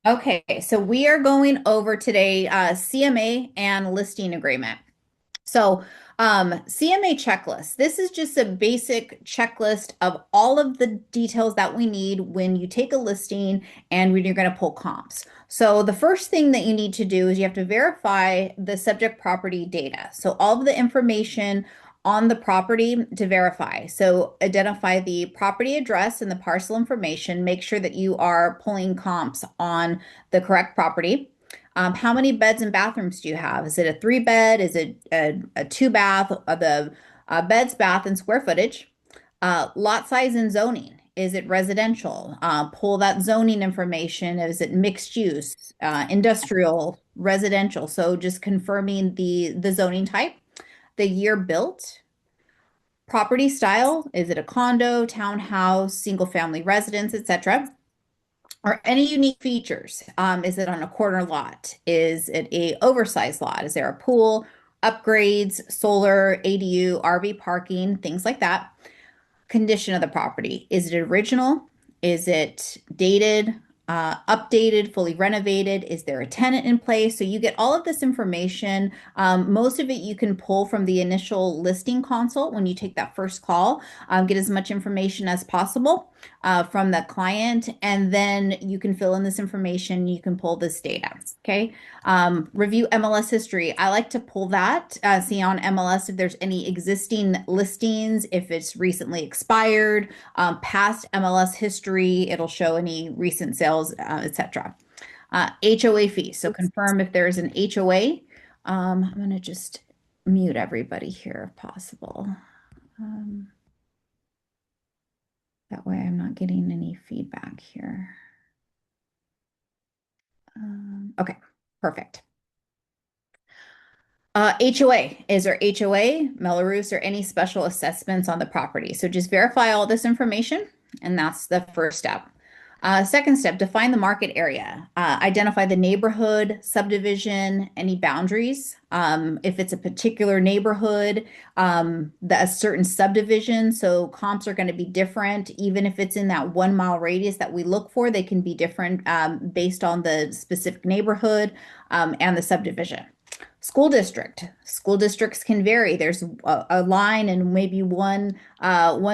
Okay, so we are going over today CMA and listing agreement. So, CMA checklist. This is just a basic checklist of all of the details that we need when you take a listing and when you're going to pull comps. So, the first thing that you need to do is you have to verify the subject property data. So, all of the information on the property to verify. So, identify the property address and the parcel information. Make sure that you are pulling comps on the correct property. How many beds and bathrooms do you have? Is it a three bed? Is it a two bath? The beds, bath, and square footage. Lot size and zoning. Is it residential? Pull that zoning information. Is it mixed use, industrial, residential? So just confirming the zoning type, the year built, property style. Is it a condo, townhouse, single family residence, etc.? Are any unique features? Is it on a corner lot? Is it a oversized lot? Is there a pool, upgrades, solar, ADU, RV parking, things like that? Condition of the property. Is it original? Is it dated, updated, fully renovated? Is there a tenant in place? So you get all of this information. Most of it you can pull from the initial listing consult when you take that first call. Get as much information as possible from the client, and then you can fill in this information. You can pull this data. Okay. Review MLS history. I like to pull that, see on MLS if there's any existing listings, if it's recently expired, past MLS history. It'll show any recent sales, etc. HOA fees. So confirm if there's an HOA. I'm going to just mute everybody here if possible. Um, that way I'm not getting any feedback here. Okay, perfect. HOA, is there HOA, Melrose, or any special assessments on the property? So just verify all this information, and that's the first step. Second step, define the market area. Identify the neighborhood, subdivision, any boundaries. If it's a particular neighborhood, a certain subdivision, so comps are going to be different. Even if it's in that 1 mile radius that we look for, they can be different based on the specific neighborhood and the subdivision. School district. School districts can vary. There's a line and maybe one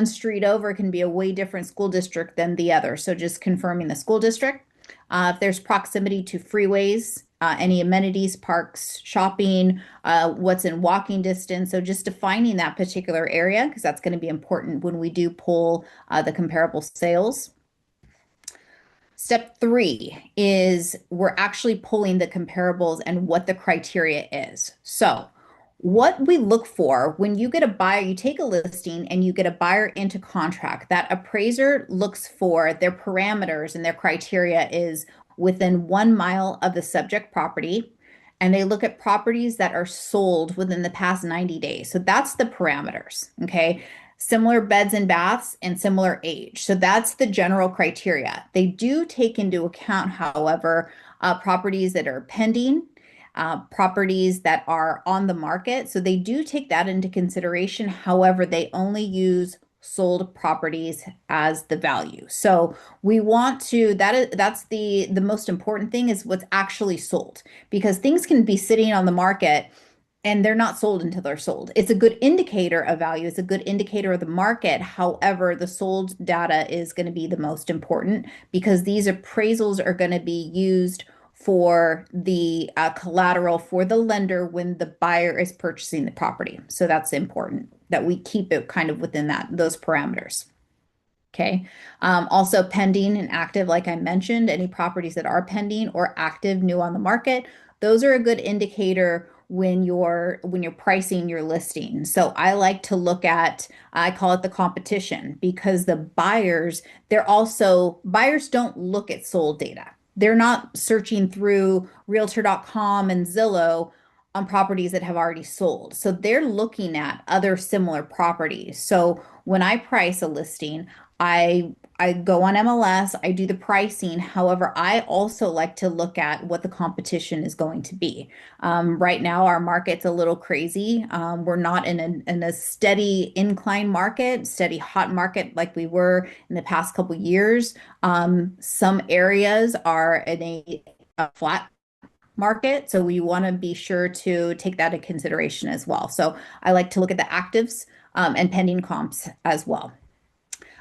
street over can be a way different school district than the other. So just confirming the school district. If there's proximity to freeways, any amenities, parks, shopping, what's in walking distance. So just defining that particular area because that's going to be important when we do pull the comparable sales. Step three is we're actually pulling the comparables and what the criteria is. So, what we look for when you get a buyer, you take a listing and you get a buyer into contract, that appraiser looks for their parameters and their criteria is within 1 mile of the subject property. And they look at properties that are sold within the past 90 days. So that's the parameters. Okay. Similar beds and baths and similar age. So that's the general criteria. They do take into account, however, properties that are pending, properties that are on the market. So they do take that into consideration. However, they only use sold properties as the value. So we want to that's the most important thing is what's actually sold because things can be sitting on the market and they're not sold until they're sold. It's a good indicator of value. It's a good indicator of the market. However, the sold data is going to be the most important because these appraisals are going to be used for the collateral for the lender when the buyer is purchasing the property. So that's important that we keep it kind of within those parameters. Okay. Also pending and active, like I mentioned, any properties that are pending or active, new on the market, those are a good indicator when you're pricing your listing. So I like to look at, I call it the competition because the buyers don't look at sold data. They're not searching through realtor.com and Zillow on properties that have already sold. So they're looking at other similar properties. So when I price a listing, I I go on MLS, I do the pricing. However, I also like to look at what the competition is going to be. Right now, our market's a little crazy. We're not in a steady incline market, steady hot market like we were in the past couple years. Some areas are in a flat market, so we want to be sure to take that into consideration as well. So I like to look at the actives and pending comps as well.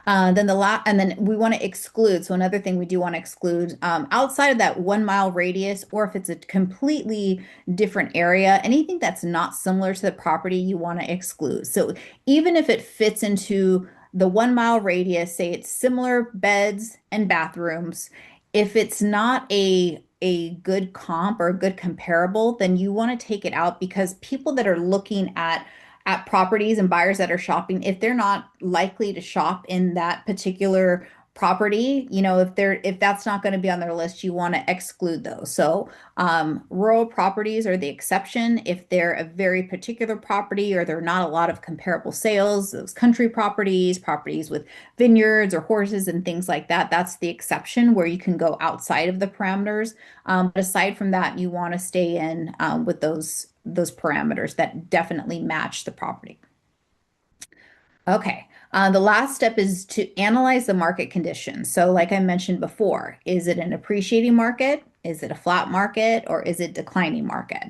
And then we want to exclude. So another thing we do want to exclude outside of that 1 mile radius, or if it's a completely different area, anything that's not similar to the property, you want to exclude. So even if it fits into the 1 mile radius, say it's similar beds and bathrooms, if it's not a good comp or a good comparable, then you want to take it out because people that are looking at properties and buyers that are shopping, if they're not likely to shop in that particular property, if that's not going to be on their list, you want to exclude those. So rural properties are the exception. If they're a very particular property or there are not a lot of comparable sales, those country properties, properties with vineyards or horses and things like that, that's the exception where you can go outside of the parameters. But aside from that, you want to stay in with those parameters that definitely match the property. Okay. The last step is to analyze the market conditions. So, like I mentioned before, is it an appreciating market? Is it a flat market? Or is it declining market?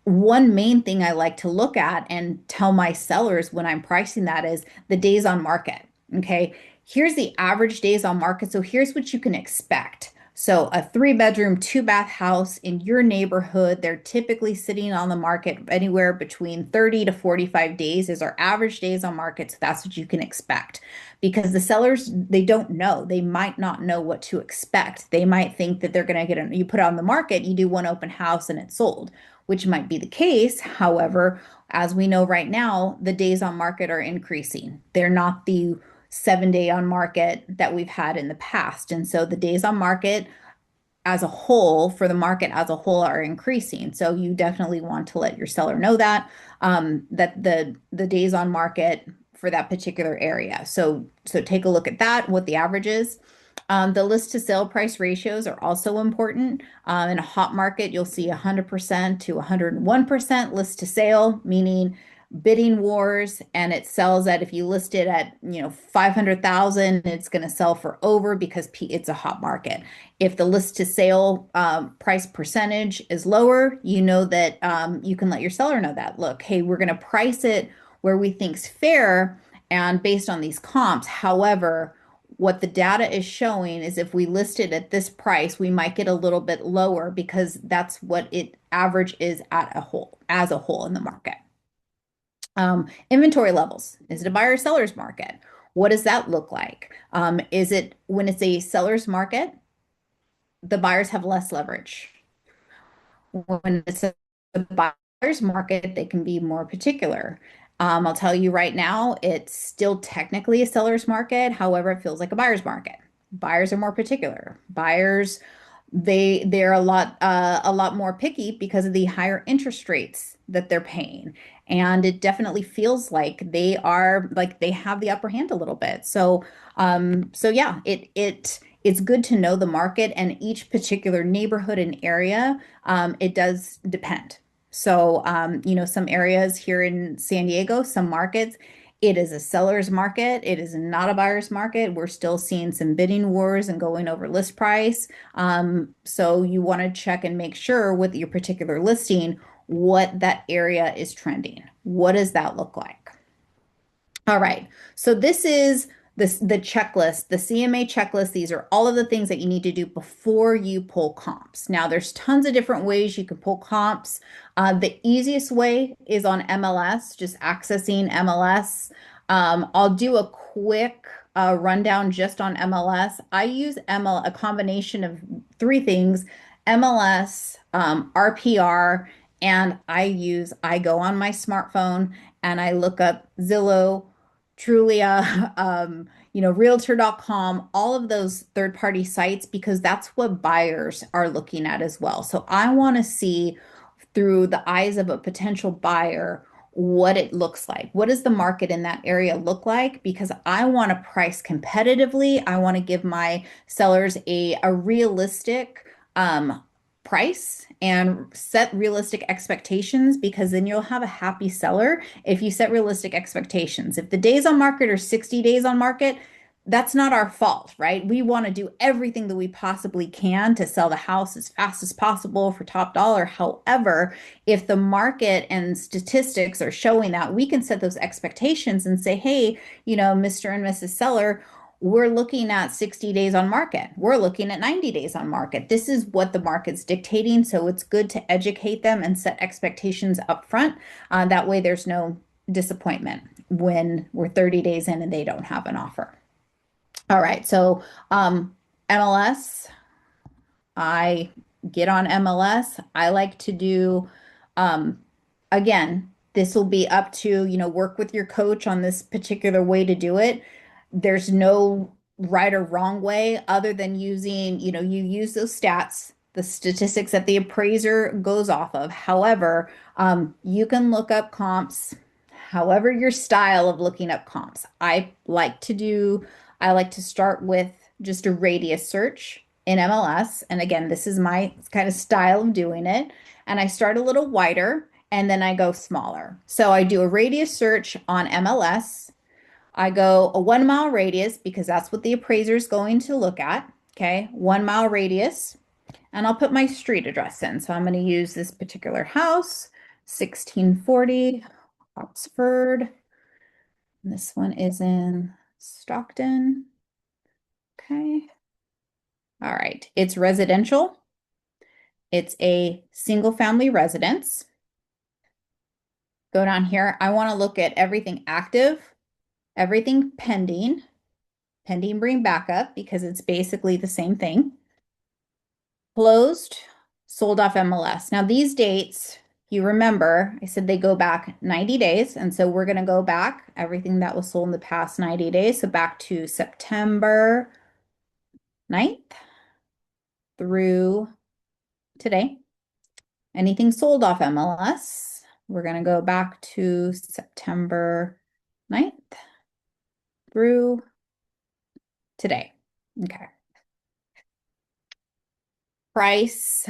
One main thing I like to look at and tell my sellers when I'm pricing that is the days on market. Okay. Here's the average days on market. So, here's what you can expect. So a 3 bedroom, 2 bath house in your neighborhood, they're typically sitting on the market anywhere between 30 to 45 days is our average days on market. So that's what you can expect because the sellers, they don't know. They might not know what to expect. They might think that they're going to you put it on the market, you do one open house and it's sold, which might be the case. However, as we know right now, the days on market are increasing. They're not the 7 day on market that we've had in the past. And so the days on market as a whole, for the market as a whole, are increasing. So you definitely want to let your seller know that the days on market for that particular area. So take a look at that, what the average is. The list to sale price ratios are also important. In a hot market, you'll see 100% to 101% list to sale, meaning bidding wars, and it sells at if you list it at 500,000, it's going to sell for over because it's a hot market. If the list to sale price percentage is lower, you know that you can let your seller know that. Look, hey, we're going to price it where we think's fair and based on these comps. However, what the data is showing is if we list it at this price, we might get a little bit lower because that's what it average is as a whole in the market. Inventory levels. Is it a buyer or seller's market? What does that look like? Is it when it's a seller's market, the buyers have less leverage. When it's a buyer's market, they can be more particular. I'll tell you right now, it's still technically a seller's market. However, it feels like a buyer's market. Buyers are more particular. Buyers, they're a lot more picky because of the higher interest rates that they're paying. And it definitely feels like they have the upper hand a little bit. So yeah, it's good to know the market and each particular neighborhood and area. It does depend. So, some areas here in San Diego, some markets, it is a seller's market. It is not a buyer's market. We're still seeing some bidding wars and going over list price. So you want to check and make sure with your particular listing what that area is trending. What does that look like? All right. So this is the checklist, the CMA checklist. These are all of the things that you need to do before you pull comps. Now, there's tons of different ways you can pull comps. The easiest way is on MLS, just accessing MLS. I'll do a quick rundown just on MLS. I use a combination of three things: MLS, RPR, and I go on my smartphone and I look up Zillow, Trulia, Realtor.com, all of those third-party sites because that's what buyers are looking at as well. So I want to see through the eyes of a potential buyer what it looks like. What does the market in that area look like? Because I want to price competitively. I want to give my sellers a realistic price and set realistic expectations, because then you'll have a happy seller if you set realistic expectations. If the days on market are 60 days on market, that's not our fault, right? We want to do everything that we possibly can to sell the house as fast as possible for top dollar. However, if the market and statistics are showing that, we can set those expectations and say, hey, Mr. and Mrs. Seller, we're looking at 60 days on market. We're looking at 90 days on market. This is what the market's dictating. So it's good to educate them and set expectations up front. That way there's no disappointment when we're 30 days in and they don't have an offer. All right, so MLS, I get on MLS. I like to do, um, again, this will be up to, work with your coach on this particular way to do it. There's no right or wrong way other than using, you use those stats, the statistics that the appraiser goes off of. However, you can look up comps, however your style of looking up comps. I like to start with just a radius search in MLS. And again, this is my kind of style of doing it. And I start a little wider and then I go smaller. So I do a radius search on MLS. I go a 1 mile radius because that's what the appraiser is going to look at. Okay, 1 mile radius. And I'll put my street address in. So I'm going to use this particular house, 1640 Oxford. And this one is in Stockton. Okay. All right. It's residential. It's a single family residence. Go down here. I want to look at everything active, everything pending. Pending bring back up because it's basically the same thing. Closed, sold off MLS. Now these dates, you remember, I said they go back 90 days. And so we're going to go back everything that was sold in the past 90 days. So back to September 9th through today. Anything sold off MLS, we're going to go back to September 9th through today. Okay. Price,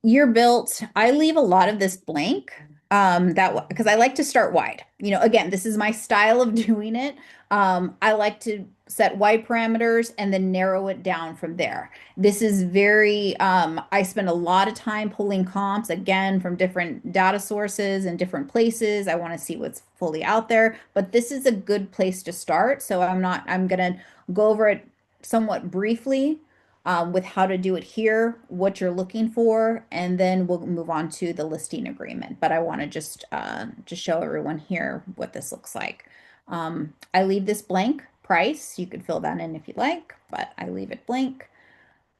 year built. I leave a lot of this blank, that because I like to start wide. Again, this is my style of doing it. I like to set wide parameters and then narrow it down from there. This is very, I spend a lot of time pulling comps again from different data sources and different places. I want to see what's fully out there, but this is a good place to start. So I'm going to go over it somewhat briefly, with how to do it here, what you're looking for, and then we'll move on to the listing agreement. But I want to just show everyone here what this looks like. I leave this blank price. You could fill that in if you like, but I leave it blank.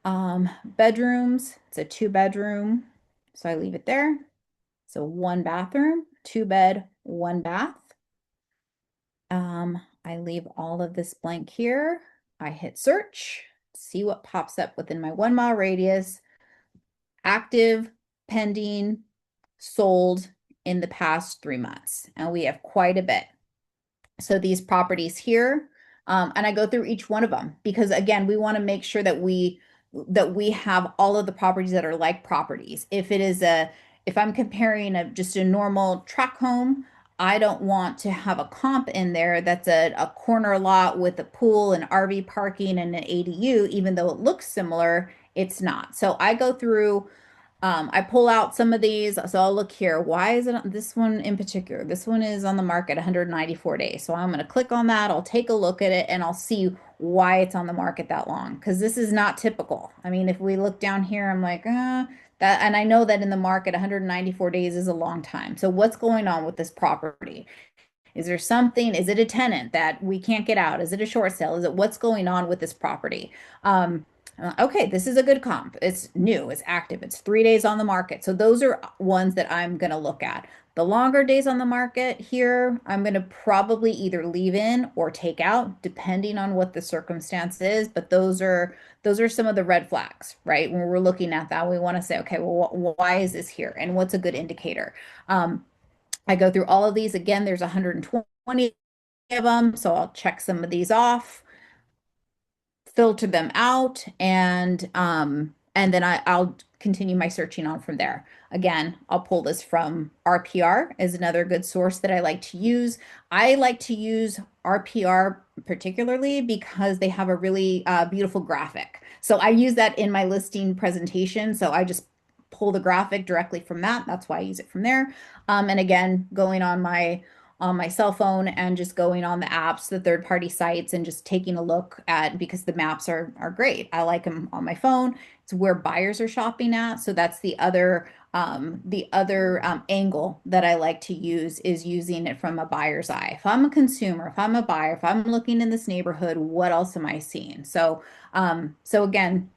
Bedrooms, it's a 2 bedroom, so I leave it there. So 1 bathroom, 2 bed, 1 bath. I leave all of this blank here. I hit search, see what pops up within my 1 mile radius. Active, pending, sold in the past 3 months. And we have quite a bit. So these properties here, and I go through each one of them because again, we want to make sure that we have all of the properties that are like properties. If I'm comparing just a normal tract home, I don't want to have a comp in there that's a corner lot with a pool and RV parking and an ADU, even though it looks similar, it's not. So I go through, I pull out some of these. So I'll look here. Why is it this one in particular? This one is on the market 194 days. So I'm going to click on that. I'll take a look at it and I'll see why it's on the market that long. Because this is not typical. I mean, if we look down here, I'm like, that, and I know that in the market, 194 days is a long time. So what's going on with this property? Is there something? Is it a tenant that we can't get out? Is it a short sale? Is it what's going on with this property? Okay, this is a good comp. It's new, it's active, it's 3 days on the market. So those are ones that I'm going to look at. The longer days on the market here, I'm going to probably either leave in or take out, depending on what the circumstance is. But those are some of the red flags, right? When we're looking at that, we want to say, okay, well, why is this here? And what's a good indicator? I go through all of these. Again, there's 120 of them, so I'll check some of these off, filter them out, and then I'll continue my searching on from there. Again, I'll pull this from RPR is another good source that I like to use. I like to use RPR particularly because they have a really beautiful graphic. So I use that in my listing presentation. So I just pull the graphic directly from that. That's why I use it from there. And again, going on my cell phone and just going on the apps, the third party sites, and just taking a look at because the maps are great. I like them on my phone. It's where buyers are shopping at. So that's the other angle that I like to use is using it from a buyer's eye. If I'm a consumer, if I'm a buyer, if I'm looking in this neighborhood, what else am I seeing? So again,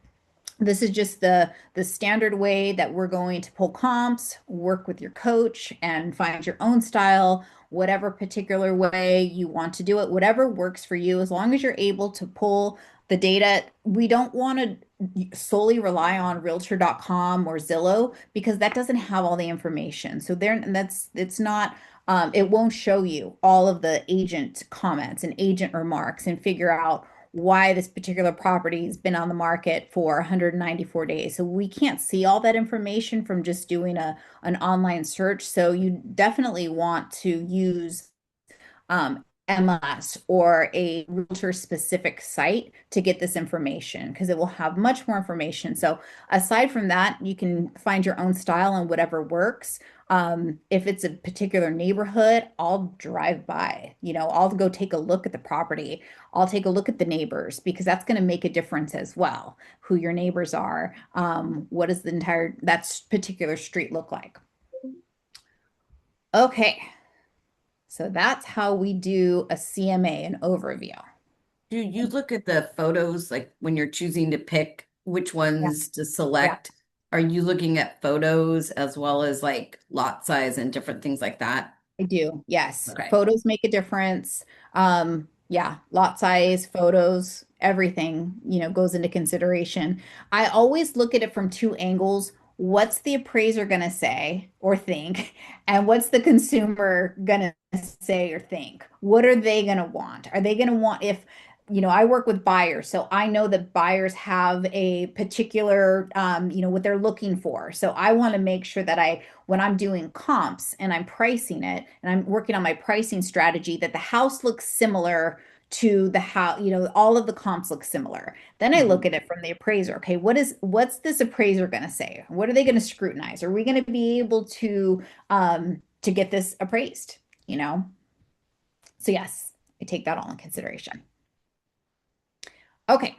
this is just the standard way that we're going to pull comps, work with your coach, and find your own style, whatever particular way you want to do it, whatever works for you, as long as you're able to pull the data. We don't want to solely rely on realtor.com or Zillow because that doesn't have all the information. So there, that's it's not it won't show you all of the agent comments and agent remarks and figure out why this particular property has been on the market for 194 days. So we can't see all that information from just doing an online search. So you definitely want to use MLS or a realtor specific site to get this information because it will have much more information. So aside from that, you can find your own style and whatever works. If it's a particular neighborhood, I'll drive by, I'll go take a look at the property. I'll take a look at the neighbors because that's going to make a difference as well, who your neighbors are. What does that particular street look like? Okay. So that's how we do a CMA, an overview. Do you look at the photos like when you're choosing to pick which Yeah. ones to Yeah. select? Are you looking at photos as well as like lot size and different things like that? I do. Yes. Okay. Photos make a difference. Yeah, lot size, photos, everything, goes into consideration. I always look at it from two angles. What's the appraiser going to say or think? And what's the consumer going to say or think? What are they going to want? Are they going to want if I work with buyers, so I know that buyers have a particular, what they're looking for. So I want to make sure that when I'm doing comps and I'm pricing it and I'm working on my pricing strategy, that the house looks similar to the house, all of the comps look similar. Then I look Mhm. at it from the appraiser. Okay, what's this appraiser going to say? What are they going to scrutinize? Are we going to be able to get this appraised? You know? So yes, I take that all in consideration. Okay,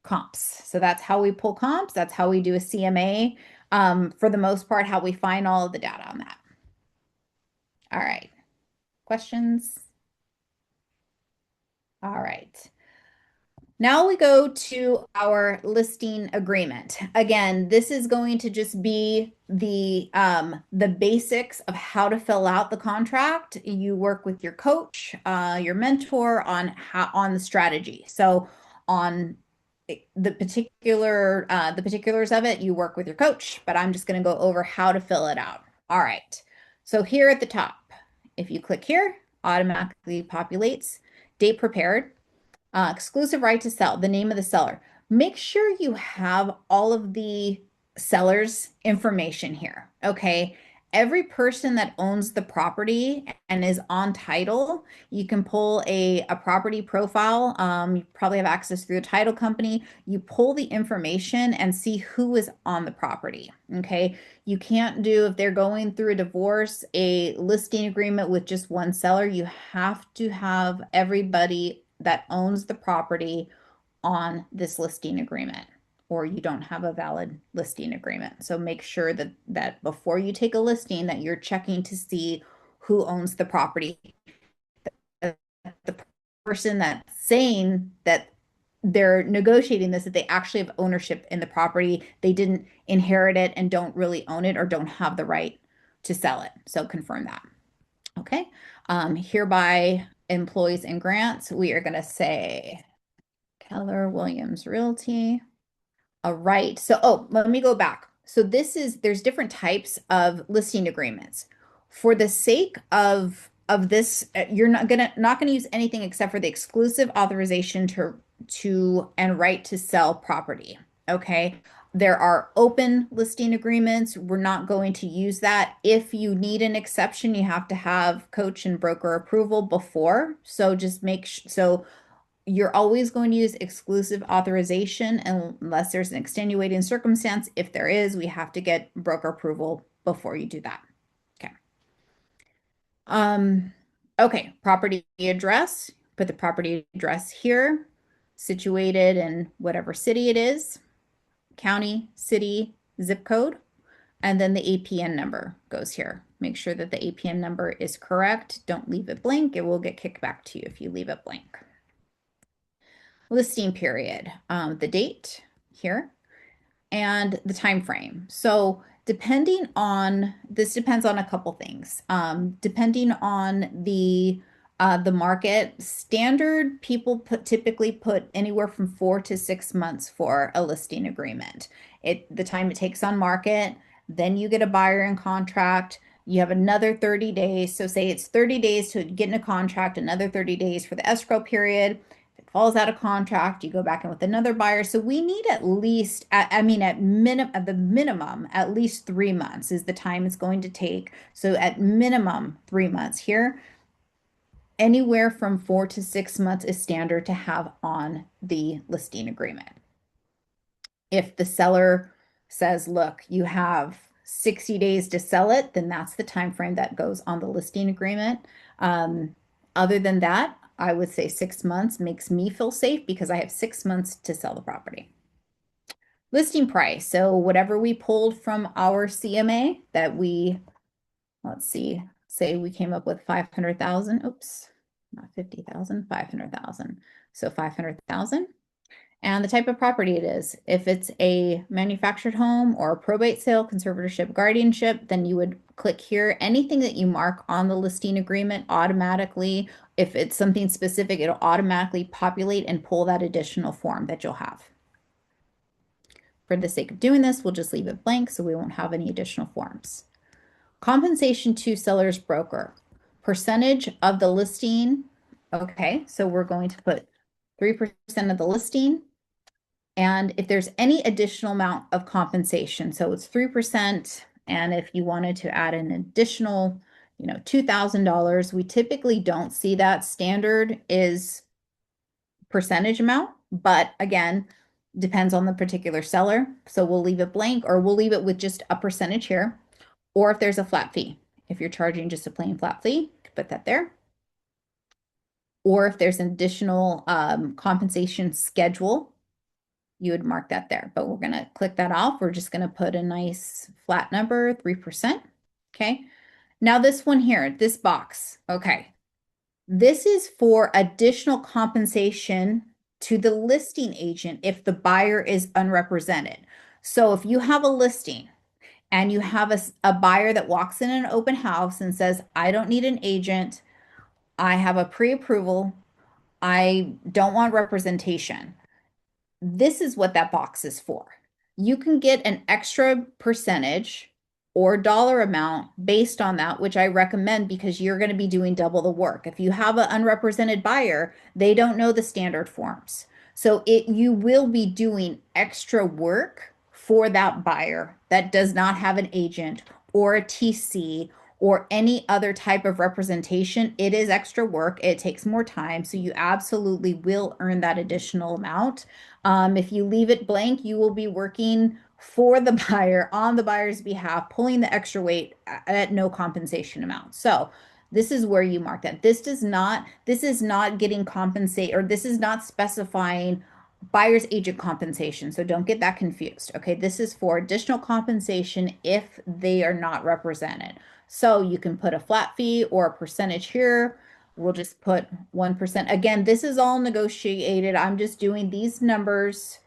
comps. So that's how we pull comps. That's how we do a CMA. For the most part, how we find all of the data on that. All right. Questions? All right. Now we go to our listing agreement. Again, this is going to just be the basics of how to fill out the contract. You work with your coach, your mentor on the strategy. So on the particulars of it, you work with your coach, but I'm just going to go over how to fill it out. All right. So here at the top, if you click here, automatically populates date prepared. Exclusive right to sell, the name of the seller. Make sure you have all of the seller's information here. Okay. Every person that owns the property and is on title, you can pull a property profile. You probably have access through the title company. You pull the information and see who is on the property. Okay. You can't do, if they're going through a divorce, a listing agreement with just one seller. You have to have everybody that owns the property on this listing agreement, or you don't have a valid listing agreement. So make sure that before you take a listing that you're checking to see who owns the property. The person that's saying that they're negotiating this, that they actually have ownership in the property. They didn't inherit it and don't really own it or don't have the right to sell it. So confirm that. Okay. Hereby employees and grants, we are going to say Keller Williams Realty. All right. So, let me go back. So there's different types of listing agreements. for the sake of this, you're not gonna use anything except for the exclusive authorization to and right to sell property. Okay. There are open listing agreements. We're not going to use that. If you need an exception, you have to have coach and broker approval before. So just so you're always going to use exclusive authorization unless there's an extenuating circumstance. If there is, we have to get broker approval before you do that. Okay. Um, okay, property address. Put the property address here, situated in whatever city it is, county, city, zip code, and then the APN number goes here. Make sure that the APN number is correct. Don't leave it blank. It will get kicked back to you if you leave it blank. Listing period, the date here, and the time frame. So this depends on a couple things. Depending on the market, standard people typically put anywhere from 4 to 6 months for a listing agreement. The time it takes on market, then you get a buyer in contract. You have another 30 days. So say it's 30 days to get in a contract, another 30 days for the escrow period. Falls out of contract, you go back in with another buyer. So we need at least, I mean, at the minimum, at least 3 months is the time it's going to take. So at minimum 3 months here, anywhere from 4 to 6 months is standard to have on the listing agreement. If the seller says, look, you have 60 days to sell it, then that's the time frame that goes on the listing agreement. Other than that, I would say 6 months makes me feel safe because I have 6 months to sell the property. Listing price. So whatever we pulled from our CMA let's see, say we came up with 500,000. Oops, not 50,000, 500,000. So 500,000. And the type of property it is. If it's a manufactured home or a probate sale, conservatorship, guardianship, then you would click here. Anything that you mark on the listing agreement automatically, if it's something specific, it'll automatically populate and pull that additional form that you'll have. For the sake of doing this, we'll just leave it blank so we won't have any additional forms. Compensation to seller's broker. Percentage of the listing. Okay, so we're going to put 3% of the listing. And if there's any additional amount of compensation, so it's 3%, and if you wanted to add an additional, $2,000, we typically don't see that. Standard is percentage amount, but again, depends on the particular seller. So we'll leave it blank, or we'll leave it with just a percentage here, or if there's a flat fee. If you're charging just a plain flat fee, put that there. Or if there's an additional compensation schedule, you would mark that there, but we're going to click that off. We're just going to put a nice flat number, 3%. Okay. Now this one here, this box. Okay. This is for additional compensation to the listing agent if the buyer is unrepresented. So if you have a listing and you have a buyer that walks in an open house and says, I don't need an agent, I have a pre-approval, I don't want representation. This is what that box is for. You can get an extra percentage or dollar amount based on that, which I recommend because you're going to be doing double the work. If you have an unrepresented buyer, they don't know the standard forms. So you will be doing extra work for that buyer that does not have an agent or a TC or any other type of representation. It is extra work. It takes more time. So you absolutely will earn that additional amount. If you leave it blank, you will be working for the buyer on the buyer's behalf, pulling the extra weight at no compensation amount. So this is where you mark that. This is not getting compensate, or this is not specifying buyer's agent compensation. So don't get that confused. Okay. This is for additional compensation if they are not represented. So you can put a flat fee or a percentage here. We'll just put 1%. Again, this is all negotiated. I'm just doing these numbers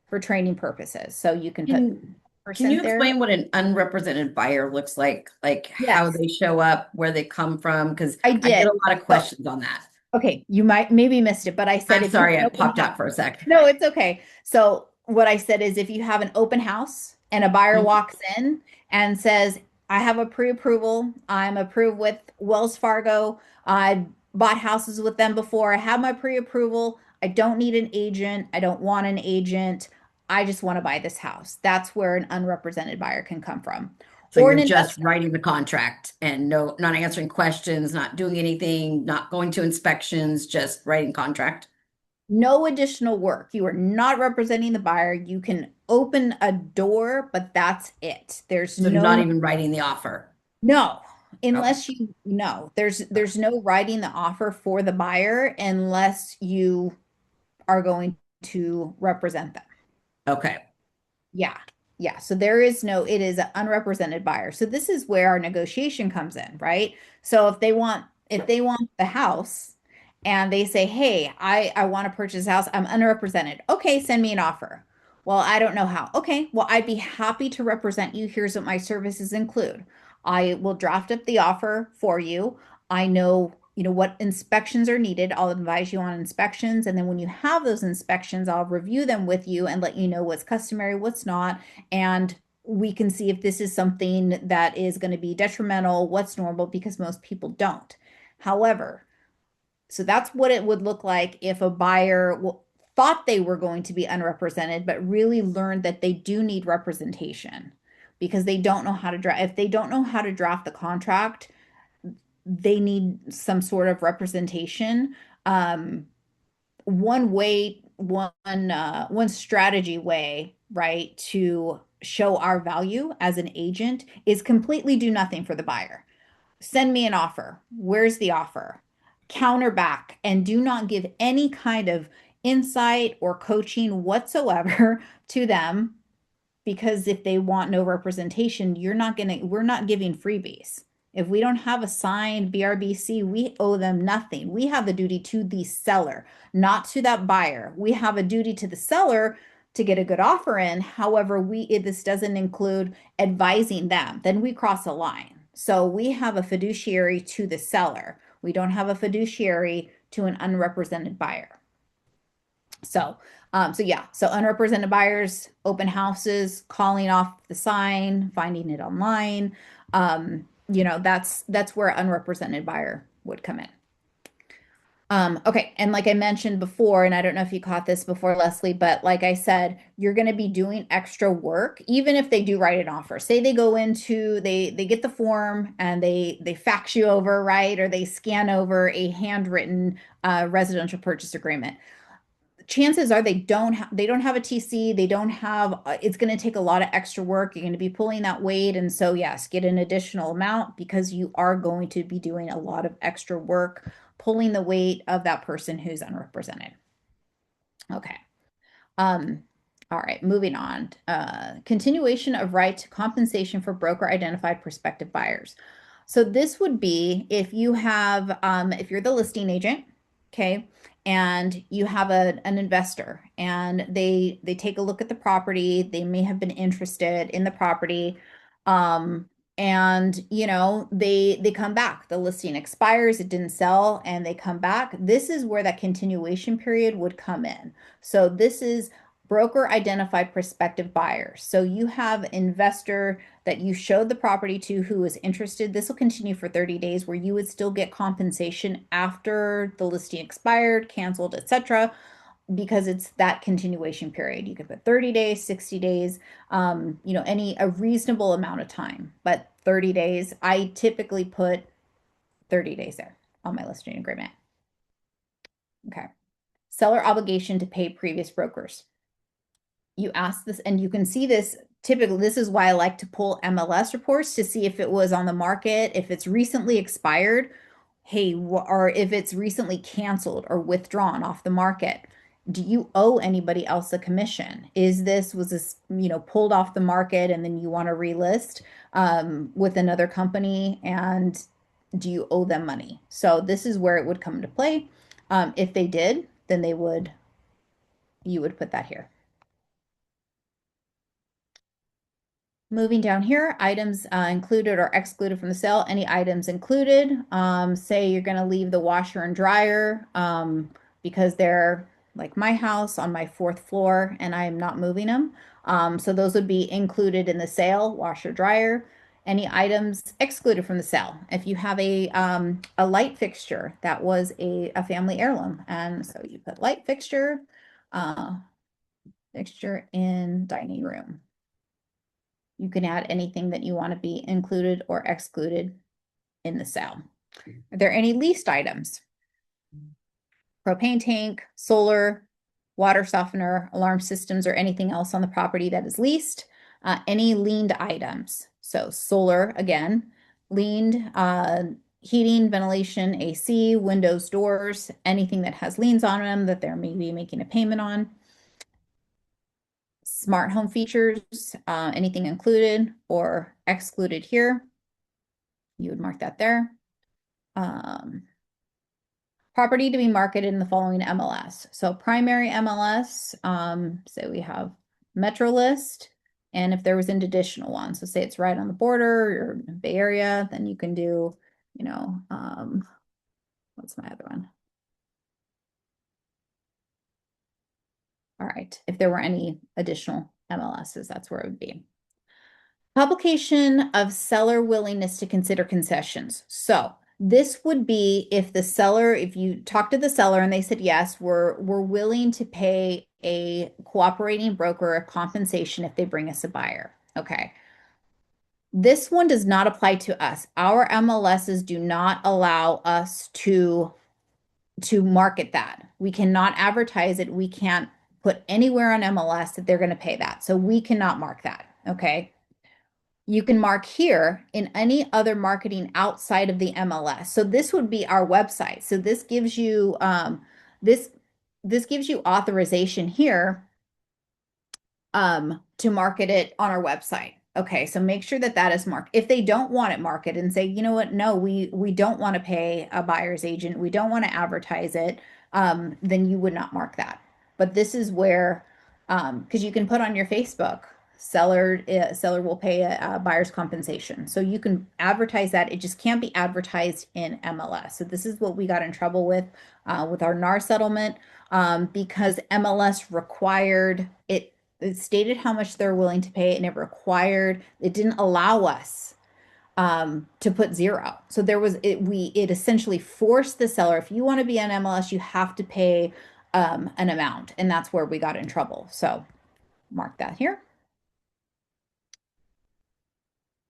for training purposes. So you can put Can you percent there. explain what an unrepresented buyer looks like how Yes, they show up, where they come from? Because I I get did. a lot of So, questions on that. okay, you might maybe missed it, but I said I'm if you sorry, have I an open popped house. out for a sec. No, it's okay. So what I said is if you have an open house and a buyer Mhm. walks in and says, I have a pre-approval. I'm approved with Wells Fargo. I bought houses with them before. I have my pre-approval. I don't need an agent. I don't want an agent. I just want to buy this house. That's where an unrepresented buyer can come from. So Or an you're just investor. writing the contract and not answering questions, not doing anything, not going to inspections, just writing contract. No additional work. You are not representing the buyer. You can open a door, but that's it. There's So not no even writing the offer. no, Okay. unless you no. There's no writing the offer for the buyer unless you are going to represent them. Okay. Yeah. Yeah. So there is no, it is an unrepresented buyer. So this is where our negotiation comes in, right? So if they want the house and they say, "Hey, I want to purchase a house. I'm unrepresented." Okay, send me an offer. Well, I don't know how. Okay, well, I'd be happy to represent you. Here's what my services include. I will draft up the offer for you. I know, what inspections are needed. I'll advise you on inspections. And then when you have those inspections, I'll review them with you and let you know what's customary, what's not. And we can see if this is something that is going to be detrimental, what's normal, because most people don't. However, so that's what it would look like if a buyer thought they were going to be unrepresented, but really learned that they do need representation because they don't know how to draft. If they don't know how to draft the contract, they need some sort of representation. Um, one strategy way, right, to show our value as an agent is completely do nothing for the buyer. Send me an offer. Where's the offer? Counter back and do not give any kind of insight or coaching whatsoever to them because if they want no representation, we're not giving freebies. If we don't have a signed BRBC, we owe them nothing. We have the duty to the seller, not to that buyer. We have a duty to the seller to get a good offer in. However, this doesn't include advising them. Then we cross a line. So we have a fiduciary to the seller. We don't have a fiduciary to an unrepresented buyer. So yeah, so unrepresented buyers, open houses, calling off the sign, finding it online. That's where unrepresented buyer would come in. Okay, and like I mentioned before, and I don't know if you caught this before, Leslie, but like I said, you're going to be doing extra work, even if they do write an offer. Say they go into they get the form and they fax you over, right, or they scan over a handwritten residential purchase agreement. Chances are they don't have a TC, they don't have it's going to take a lot of extra work. You're going to be pulling that weight, and so yes, get an additional amount because you are going to be doing a lot of extra work pulling the weight of that person who's unrepresented. Okay. Um, all right, moving on. Continuation of right to compensation for broker identified prospective buyers. So this would be if you're the listing agent, okay, and you have an investor and they take a look at the property, they may have been interested in the property, um, and they come back. The listing expires, it didn't sell, and they come back. This is where that continuation period would come in. So this is broker identified prospective buyers. So you have investor that you showed the property to who is interested. This will continue for 30 days where you would still get compensation after the listing expired, canceled, etc. because it's that continuation period. You could put 30 days, 60 days, a reasonable amount of time, but 30 days. I typically put 30 days there on my listing agreement. Okay. Seller obligation to pay previous brokers. You ask this, and you can see this typically. This is why I like to pull MLS reports to see if it was on the market, if it's recently expired, hey, or if it's recently canceled or withdrawn off the market. Do you owe anybody else a commission? Was this, pulled off the market and then you want to relist with another company? And do you owe them money? So this is where it would come into play. If they did, then you would put that here. Moving down here, items included or excluded from the sale. Any items included, say you're going to leave the washer and dryer because they're like my house on my fourth floor and I am not moving them. So those would be included in the sale, washer, dryer. Any items excluded from the sale. If you have a light fixture that was a family heirloom, and so you put light fixture, uh, fixture in dining room. You can add anything that you want to be included or excluded in the sale. Are there any leased items? Propane tank, solar, water softener, alarm systems, or anything else on the property that is leased. Any liened items. So solar, again, liened, heating, ventilation, AC, windows, doors, anything that has liens on them that they're maybe making a payment on. Smart home features, anything included or excluded here. You would mark that there. Um, Property to be marketed in the following MLS. So primary MLS, say we have Metro List, and if there was an additional one, so say it's right on the border or Bay Area, then you can do, what's my other one? All right, if there were any additional MLSs, that's where it would be. Publication of seller willingness to consider concessions. So this would be if the seller, if you talk to the seller and they said, yes, we're willing to pay a cooperating broker a compensation if they bring us a buyer. Okay. This one does not apply to us. Our MLSs do not allow us to market that. We cannot advertise it. We can't put anywhere on MLS that they're going to pay that. So we cannot mark that. Okay. You can mark here in any other marketing outside of the MLS. So this would be our website. So this gives you this this gives you authorization here to market it on our website. Okay, so make sure that that is marked. If they don't want it marketed and say, you know what, no, we don't want to pay a buyer's agent, we don't want to advertise it, then you would not mark that. But this is where, because you can put on your Facebook, seller will pay a buyer's compensation. So you can advertise that. It just can't be advertised in MLS. So this is what we got in trouble with our NAR settlement, because MLS required it. It stated how much they're willing to pay, and it didn't allow us to put zero. So it essentially forced the seller, if you want to be on MLS, you have to pay an amount, and that's where we got in trouble. So mark that here.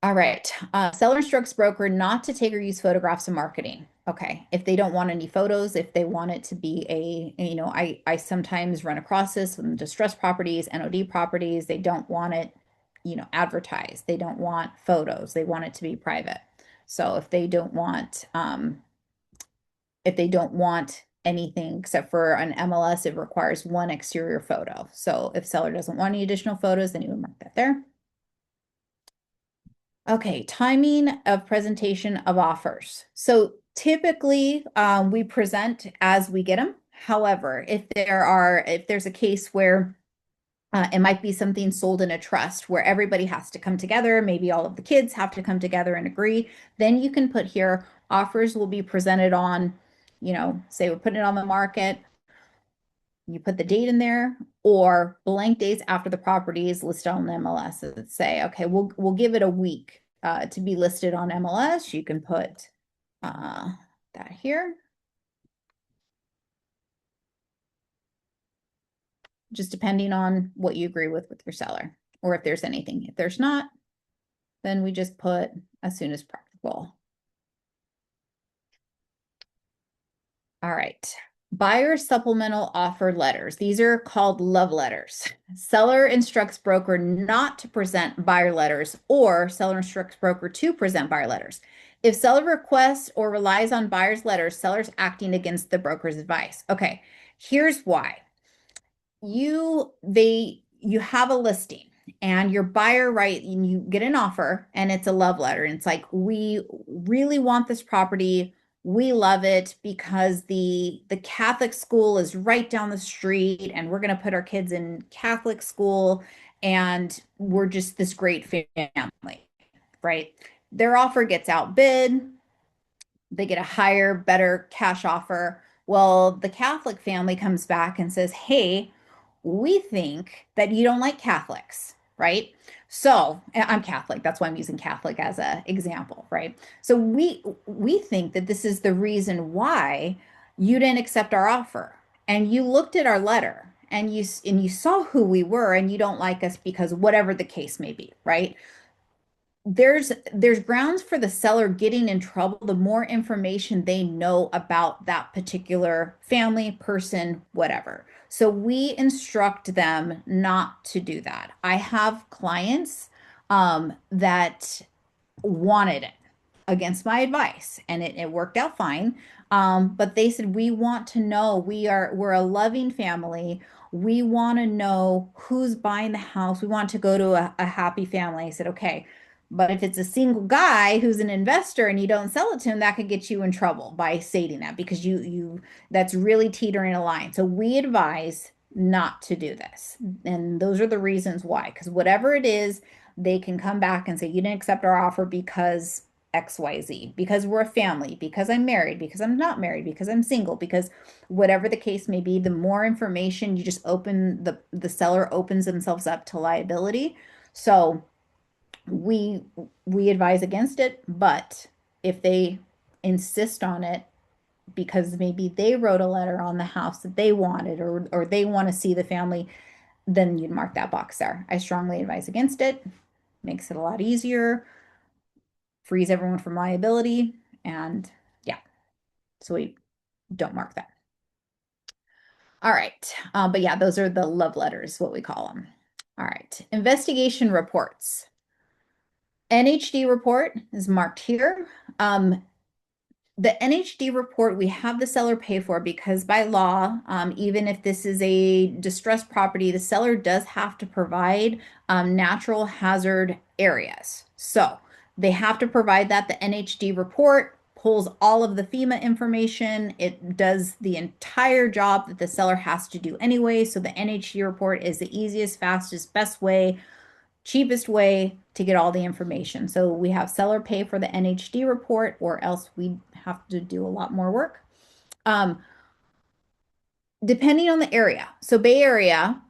All right. Seller instructs broker not to take or use photographs in marketing. Okay. If they don't want any photos, if they want it to be I sometimes run across this with distressed properties, NOD properties. They don't want it, advertised. They don't want photos. They want it to be private. So if they don't want anything except for an MLS, it requires one exterior photo. So if seller doesn't want any additional photos, then you would mark that there. Okay, timing of presentation of offers. So typically we present as we get them. However, if there's a case where it might be something sold in a trust where everybody has to come together, maybe all of the kids have to come together and agree, then you can put here offers will be presented on, say we're putting it on the market, you put the date in there, or blank days after the property is listed on the MLS that say, okay, we'll give it a week to be listed on MLS. You can put that here. Just depending on what you agree with your seller, or if there's anything. If there's not, then we just put as soon as practical. All right. Buyer supplemental offer letters. These are called love letters. Seller instructs broker not to present buyer letters, or seller instructs broker to present buyer letters. If seller requests or relies on buyer's letters, seller's acting against the broker's advice. Okay, here's why. You have a listing and your buyer, right, and you get an offer and it's a love letter, and it's like, we really want this property, we love it because the Catholic school is right down the street and we're going to put our kids in Catholic school and we're just this great family, right? Their offer gets outbid, they get a higher, better cash offer. Well, the Catholic family comes back and says, hey, we think that you don't like Catholics, right? So I'm Catholic. That's why I'm using Catholic as an example, right? So we think that this is the reason why you didn't accept our offer, and you looked at our letter, and you saw who we were, and you don't like us because whatever the case may be, right? There's grounds for the seller getting in trouble the more information they know about that particular family, person, whatever. So we instruct them not to do that. I have clients that wanted it against my advice, and it worked out fine. But they said, we want to know, we're a loving family. We want to know who's buying the house. We want to go to a happy family. I said, okay, but if it's a single guy who's an investor and you don't sell it to him, that could get you in trouble by stating that, because you that's really teetering a line. So we advise not to do this. And those are the reasons why, because whatever it is, they can come back and say, you didn't accept our offer because XYZ, because we're a family, because I'm married, because I'm not married, because I'm single, because whatever the case may be, the more information you just open, the seller opens themselves up to liability. So we we advise against it, but if they insist on it because maybe they wrote a letter on the house that they wanted, or they want to see the family, then you'd mark that box there. I strongly advise against it. Makes it a lot easier, frees everyone from liability, and yeah, so we don't mark that. All right. But yeah, those are the love letters, what we call them. All right. Investigation reports. NHD report is marked here. The NHD report we have the seller pay for, because by law, even if this is a distressed property, the seller does have to provide natural hazard areas. So they have to provide that. The NHD report pulls all of the FEMA information. It does the entire job that the seller has to do anyway. So the NHD report is the easiest, fastest, best way, cheapest way to get all the information. So we have seller pay for the NHD report, or else we have to do a lot more work. Um, Depending on the area. So Bay Area,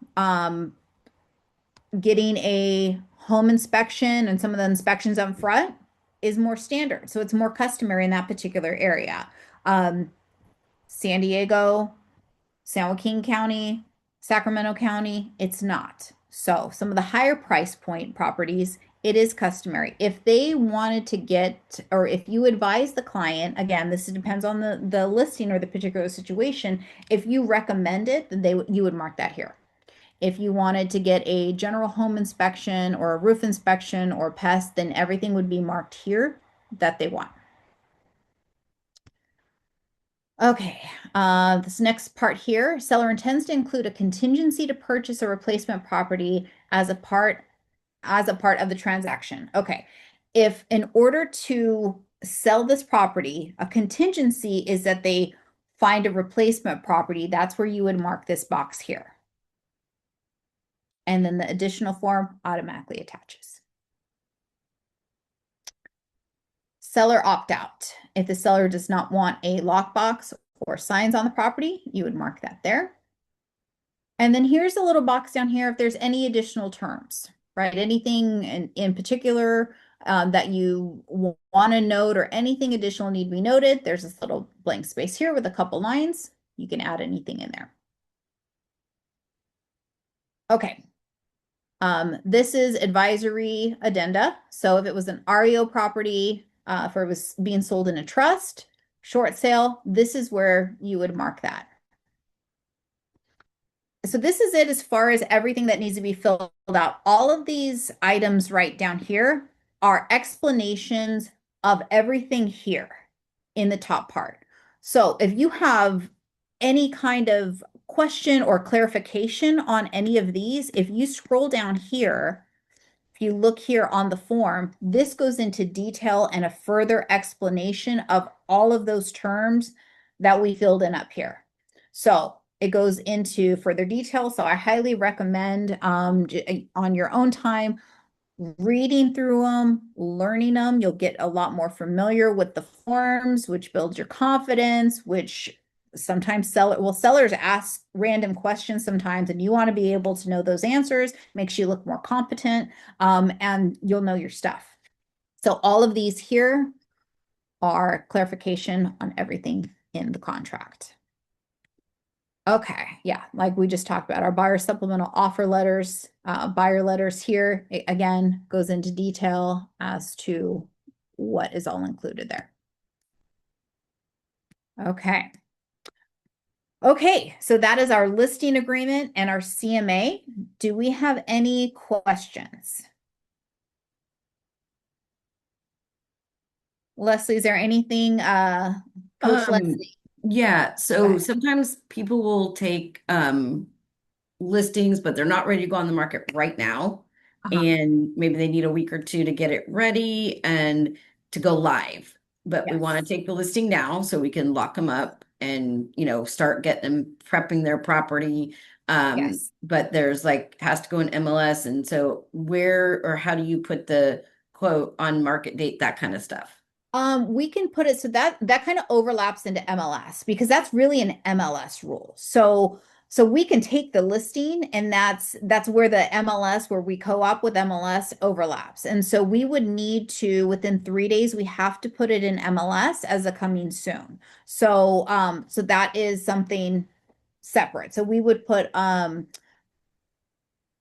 getting a home inspection and some of the inspections up front is more standard. So it's more customary in that particular area. San Diego, San Joaquin County, Sacramento County, it's not. So some of the higher price point properties, it is customary. If they wanted to get, or if you advise the client, again, this depends on the listing or the particular situation. If you recommend it, then you would mark that here. If you wanted to get a general home inspection or a roof inspection or pest, then everything would be marked here that they want. Okay, this next part here, seller intends to include a contingency to purchase a replacement property as a part of the transaction. Okay, if in order to sell this property, a contingency is that they find a replacement property, that's where you would mark this box here. And then the additional form automatically attaches. Seller opt-out. If the seller does not want a lockbox or signs on the property, you would mark that there. And then here's a little box down here if there's any additional terms, right? Anything in particular that you want to note, or anything additional need to be noted, there's this little blank space here with a couple lines. You can add anything in there. Okay. This is advisory addenda. So if it was an REO property, if it was being sold in a trust, short sale, this is where you would mark that. So this is it as far as everything that needs to be filled out. All of these items right down here are explanations of everything here in the top part. So if you have any kind of question or clarification on any of these, if you scroll down here, if you look here on the form, this goes into detail and a further explanation of all of those terms that we filled in up here. So it goes into further detail. So I highly recommend on your own time, reading through them, learning them. You'll get a lot more familiar with the forms, which builds your confidence, which sometimes sellers ask random questions sometimes, and you want to be able to know those answers, makes you look more competent, and you'll know your stuff. So all of these here are clarification on everything in the contract. Okay, yeah, like we just talked about, our buyer supplemental offer letters, buyer letters here, again, goes into detail as to what is all included there. Okay. Okay, so that is our listing agreement and our CMA. Do we have any questions? Leslie, is there anything, Coach Um, Leslie? yeah, Go so ahead. sometimes people will take listings, but they're not ready to go on the market right now. Uh-huh. And maybe they need a week or two to get it ready and to go live. But we want to Yes. take the listing now so we can lock them up and, start getting them prepping their property. Yes. But there's like has to go in MLS. And so where or how do you put the quote on market date, that kind of stuff? We can put it so that kind of overlaps into MLS because that's really an MLS rule. So we can take the listing and that's where the MLS where we co-op with MLS overlaps. And so we would need to within 3 days we have to put it in MLS as a coming soon. So that is something separate. So we would put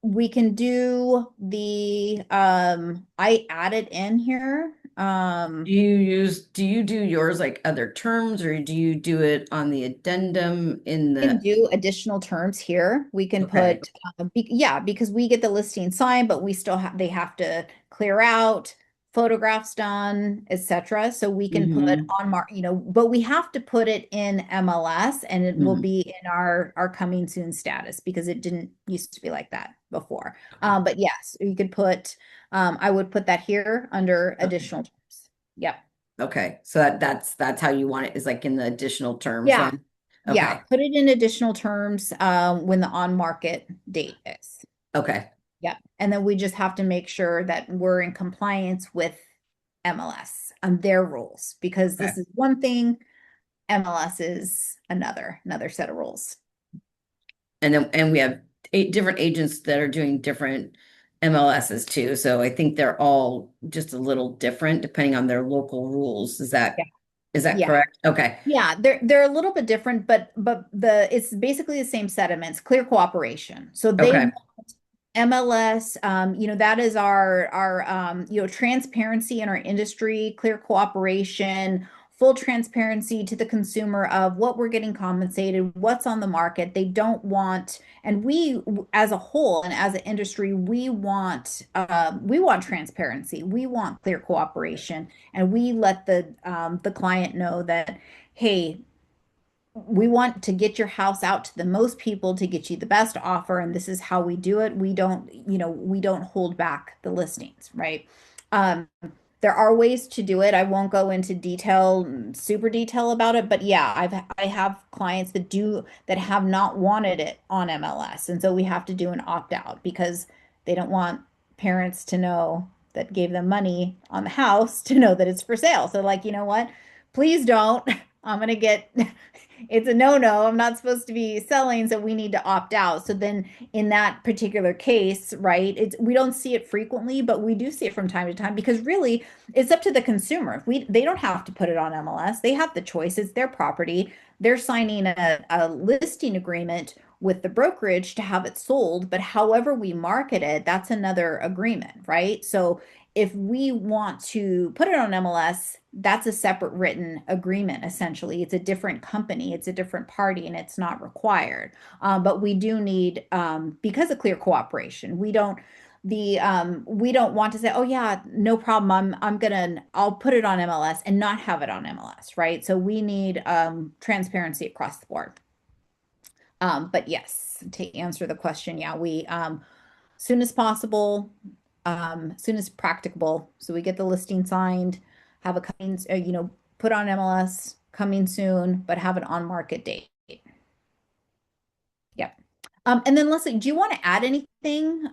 we can do the I added in here. Do you do yours like other terms or do you do it on the addendum in Can the, do additional terms here. We can okay. put, yeah, because we get the listing signed, but we still have, they have to clear out, photographs done, etc. So we can put Hmm. on but we have to put it in MLS and it will Hmm. be in our coming soon status because it didn't used to be like that before. Okay. But yes, you could put, I would put that here under Okay. additional terms. Yep. Okay. So that's how you want it is like in the additional terms Yeah. then. Yeah. Okay. Put it in additional terms when the on market date is. Okay. Yeah. And then we just have to make sure that we're in compliance with MLS and their rules because Okay. this is one thing, MLS is another set of rules. And we have 8 different agents that are doing different MLSs too. So I think they're all just a little different depending on their local rules. Yeah. Is that Yeah. correct? Okay. Yeah, they're a little bit different, but the it's basically the same sediments, clear cooperation. So they Okay. want MLS, that is our transparency in our industry, clear cooperation, full transparency to the consumer of what we're getting compensated, what's on the market. They don't want, and we as a whole and as an industry, we want transparency. We want clear cooperation, and we let the client know that, hey, we want to get your house out to the most people to get you the best offer, and this is how we do it. We don't hold back the listings, right? um there are ways to do it. I won't go into super detail about it, but yeah, I have clients that have not wanted it on MLS, and so we have to do an opt out because they don't want parents to know that gave them money on the house to know that it's for sale. So like, you know what? Please don't. I'm gonna get it's a no-no. I'm not supposed to be selling, so we need to opt out. So then in that particular case, right, we don't see it frequently, but we do see it from time to time because really it's up to the consumer. If they don't have to put it on MLS. They have the choice. It's their property. They're signing a listing agreement with the brokerage to have it sold, but however we market it, that's another agreement, right? So if we want to put it on MLS, that's a separate written agreement, essentially. It's a different company, it's a different party, and it's not required. But we do need, because of clear cooperation, we don't want to say, oh yeah, no problem. I'll put it on MLS and not have it on MLS, right? So we need transparency across the board. But yes, to answer the question, yeah, we soon as possible, soon as practicable. So we get the listing signed, have a coming, put on MLS coming soon, but have an on market date. Yep. And then Leslie, do you want to add anything?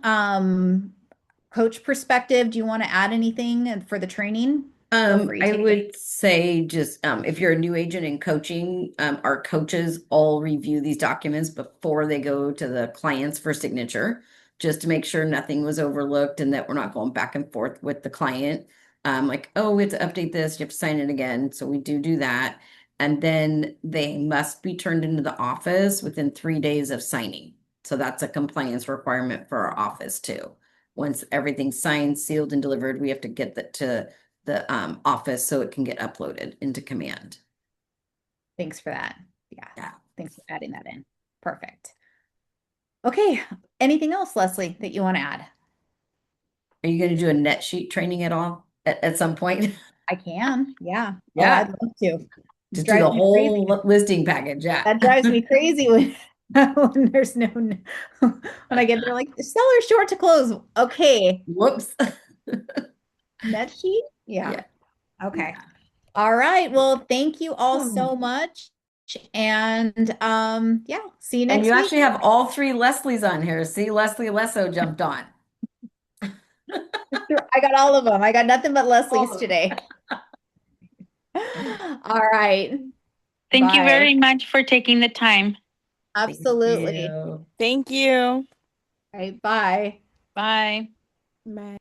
Coach perspective, do you want to add anything for the training? Feel free I to. would say just if you're a new agent in coaching, our coaches all review these documents before they go to the clients for signature, just to make sure nothing was overlooked and that we're not going back and forth with the client. Like, oh, we have to update this, you have to sign it again. So we do that. And then they must be turned into the office within 3 days of signing. So that's a compliance requirement for our office too. Once everything's signed, sealed, and delivered, we have to get that to the office so it can get uploaded into Command. Thanks for that. Yeah. Yeah. Thanks for adding that in. Perfect. Okay. Anything else, Leslie, that you want to add? Are you going to do a net sheet training at all at some point? I can. Yeah. Oh, Yeah. I'd love to. It Just do drives the me crazy. whole listing package. Yeah. That drives me crazy when when there's no when I get there like the seller's short to close. Okay. Whoops. Net sheet? Yeah. Yeah. Okay. Yeah. All right. Well, thank you all Hmm. so much. And yeah, see you And next you week. actually have all three Leslies on here. See, Leslie Lesso jumped on. I got all of them. I got nothing but All Leslie's of today. All right. Thank you Bye. very much for taking the time. Thank Absolutely. you. Thank you. All right. Bye. Bye. Bye.